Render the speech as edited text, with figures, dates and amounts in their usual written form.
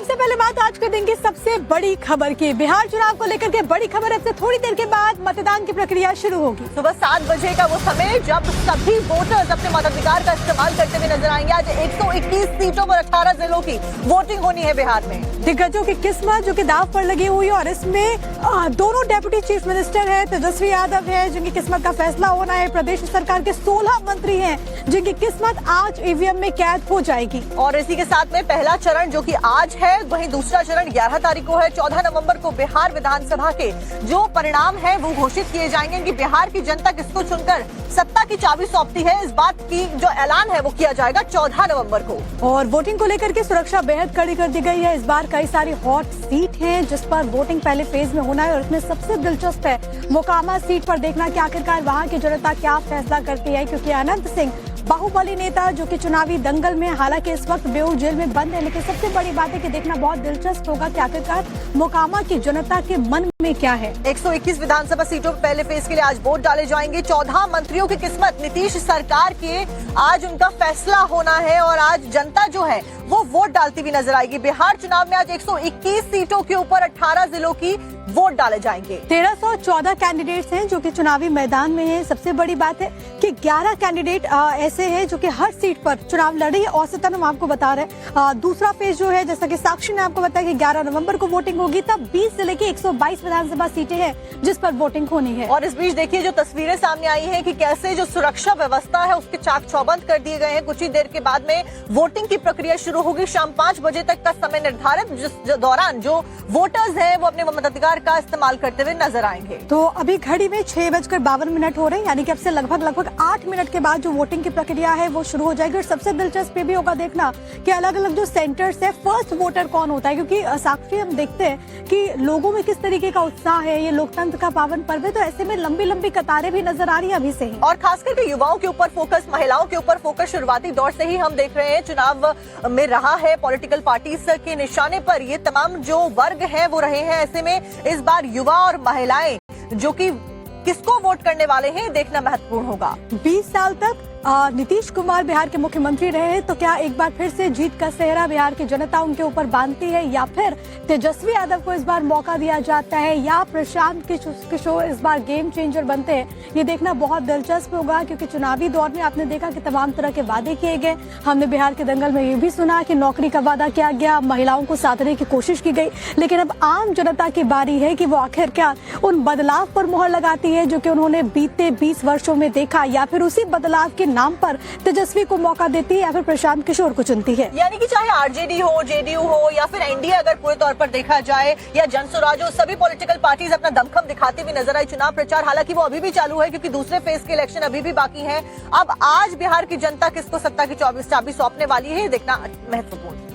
सबसे पहले बात आज के दिन की सबसे बड़ी खबर की। बिहार चुनाव को लेकर के बड़ी खबर। अब से थोड़ी देर के बाद मतदान की प्रक्रिया शुरू होगी। सुबह 7 बजे का वो समय जब सभी वोटर्स अपने मताधिकार का इस्तेमाल करते हुए नजर आएंगे। आज 121 सीटों पर 18 जिलों की वोटिंग होनी है बिहार में। दिग्गजों की किस्मत जो कि दाव पर लगी हुई है और इसमें दोनों डेप्यूटी चीफ मिनिस्टर है, तेजस्वी यादव है जिनकी किस्मत का फैसला होना है। प्रदेश सरकार के 16 मंत्री हैं जिनकी किस्मत आज ईवीएम में कैद हो जाएगी। और इसी के साथ में पहला चरण जो कि आज है, वहीं दूसरा चरण 11 तारीख को है। 14 नवंबर को बिहार विधानसभा के जो परिणाम है वो घोषित किए जाएंगे कि बिहार की जनता किसको चुनकर सत्ता की चाबी सौंपती है। इस बात की जो ऐलान है वो किया जाएगा 14 नवंबर को। और वोटिंग को लेकर के सुरक्षा बेहद कड़ी कर दी गई है। इस बार कई सारी हॉट सीट हैं जिस पर वोटिंग पहले फेज में होना है और इसमें सबसे दिलचस्प है मोकामा सीट पर देखना कि आखिरकार वहां की जनता क्या फैसला करती है, क्योंकि अनंत सिंह बाहुबली नेता जो कि चुनावी दंगल में हालांकि इस वक्त बेऊर जेल में बंद है, लेकिन सबसे बड़ी बात है कि देखना बहुत दिलचस्प होगा कि आखिरकार मोकामा की जनता के मन में क्या है। 121 विधानसभा सीटों पर पहले फेज के लिए आज वोट डाले जाएंगे। 14 मंत्रियों की किस्मत नीतीश सरकार के आज उनका फैसला होना है और आज जनता जो है वो वोट डालती हुई नजर आएगी। बिहार चुनाव में आज 121 सीटों के ऊपर 18 जिलों की वोट डाले जाएंगे। 1314 कैंडिडेट्स हैं जो कि चुनावी मैदान में हैं। सबसे बड़ी बात है कि 11 कैंडिडेट ऐसे हैं जो कि हर सीट पर चुनाव लड़ रही है। औसतन हम आपको बता रहे हैं दूसरा फेज जो है, जैसा कि साक्षी ने आपको बताया कि 11 नवंबर को वोटिंग होगी, तब 20 जिले की 122 विधानसभा सीटें हैं जिस पर वोटिंग होनी है। और इस बीच देखिए जो तस्वीरें सामने आई है कि कैसे जो सुरक्षा व्यवस्था है उसके चाक चौबंद कर दिए गए हैं। कुछ ही देर के बाद में वोटिंग की प्रक्रिया शुरू होगी। शाम 5 बजे तक का समय निर्धारित, जिस दौरान जो वोटर्स हैं वो अपने मताधिकार का इस्तेमाल करते हुए नजर आएंगे। तो अभी घड़ी में 6:52 हो रहे हैं, यानी कि अब से लगभग 8 मिनट के बाद जो वोटिंग की प्रक्रिया है वो शुरू हो जाएगी। और सबसे दिलचस्प ये भी होगा देखना कि अलग अलग जो सेंटर्स है फर्स्ट वोटर कौन होता है, क्योंकि साक्षी हम देखते हैं कि लोगों में किस तरीके का उत्साह है। ये लोकतंत्र का पावन पर्व है, तो ऐसे में लंबी लंबी कतारें भी नजर आ रही है अभी से ही। और खास करके युवाओं के ऊपर फोकस, महिलाओं के ऊपर फोकस शुरुआती दौर से ही हम देख रहे हैं चुनाव में रहा है। पॉलिटिकल पार्टीज के निशाने पर ये तमाम जो वर्ग हैं वो रहे हैं। ऐसे में इस बार युवा और महिलाएं जो कि किसको वोट करने वाले हैं देखना महत्वपूर्ण होगा। 20 साल तक नीतीश कुमार बिहार के मुख्यमंत्री रहे, तो क्या एक बार फिर से जीत का सेहरा बिहार की जनता उनके ऊपर बांधती है, या फिर तेजस्वी यादव को इस बार मौका दिया जाता है, या प्रशांत किशोर इस बार गेम चेंजर बनते हैं? ये देखना बहुत दिलचस्प होगा, क्योंकि चुनावी दौर में आपने देखा कि तमाम तरह के वादे किए गए। हमने बिहार के दंगल में ये भी सुना कि नौकरी का वादा किया गया, महिलाओं को साधने की कोशिश की गई, लेकिन अब आम जनता की बारी है कि वो आखिरकार उन बदलाव पर मुहर लगाती है जो कि उन्होंने बीते 20 वर्षों में देखा, या फिर उसी बदलाव के नाम पर तेजस्वी को मौका देती है या फिर प्रशांत किशोर को चुनती है। यानी कि चाहे आरजेडी हो, जेडीयू हो या फिर एनडीए अगर पूरे तौर पर देखा जाए, या जनसुराज हो, सभी पॉलिटिकल पार्टीज अपना दमखम दिखाती हुई नजर आई। चुनाव प्रचार हालांकि वो अभी भी चालू है क्योंकि दूसरे फेज के इलेक्शन अभी भी बाकी हैं। अब आज बिहार की जनता किसको सत्ता की चाबी सौंपने वाली है देखना महत्वपूर्ण।